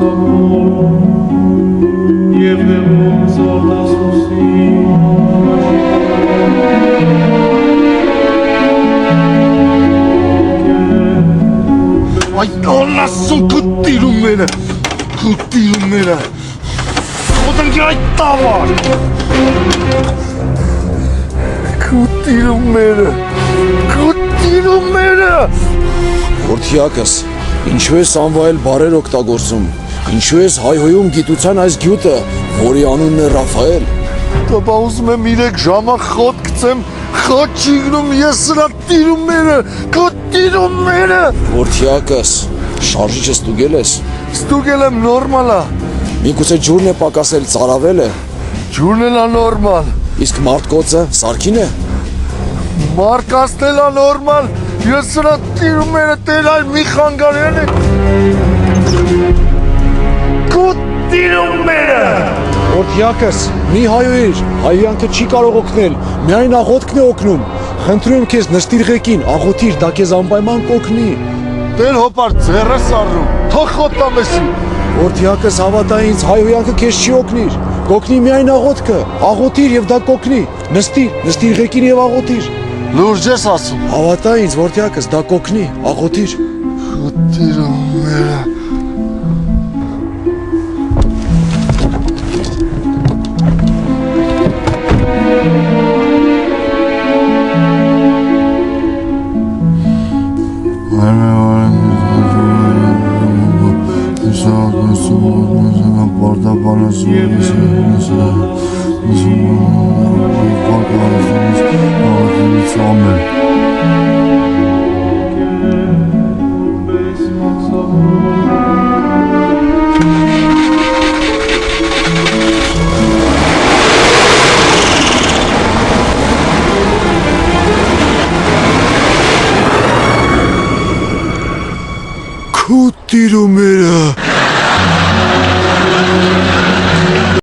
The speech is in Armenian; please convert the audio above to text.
Ay Allah'sın kutluyorum beni. Kutluyorum beni. Kodun ki ay var. Kutluyorum beni. Kutluyorum beni. Որդիակս, ինչու ես անվայել բարեր օգտագործում, ինչու ես հայհոյում գիտության այս գյուտը, որի անունն է Ռաֆայել։ Տապա ուզում եմ 3 ժամը խոտ գցեմ, խոտ չիգնում ես սրա տիրում մերը, կտիրում մերը։ Որդիակս, շարժիչը ստուգել ես։ Ստուգել եմ նորմալ է։ Միգուցե ջուրն է պակասել, ծարավել է։ Ջուրն էլ է նորմալ։ Իսկ մարդկոցը սարքին է։ Մարկասնել է նորմալ։ Ես սրա տիրում մերը տել այլ մի խանգարյան է։ Կտիրում մերը։ Որդիակս, մի հայոյիր, հայոյանքը չի կարող օգնել, միայն աղոտքն է օգնում։ Խնդրում քեզ նստիր ղեկին, աղոթիր, դա քեզ անպայման կօգնի։ Տեր հոպար ձեռը սառնում, թող խոտամ էսի։ Որդիակս հավատա ինձ, հայոյանքը քեզ չի օգնիր, կօգնի միայն աղոթքը, աղոթիր եւ դա կօգնի։ Նստիր ղեկին եւ աղոթիր։ Լուրջ ես ասում։ Հավատա ինձ, որդիակս, դա կօգնի, աղոթիր։ Կտիրում մերը։ Քուտիրում էր։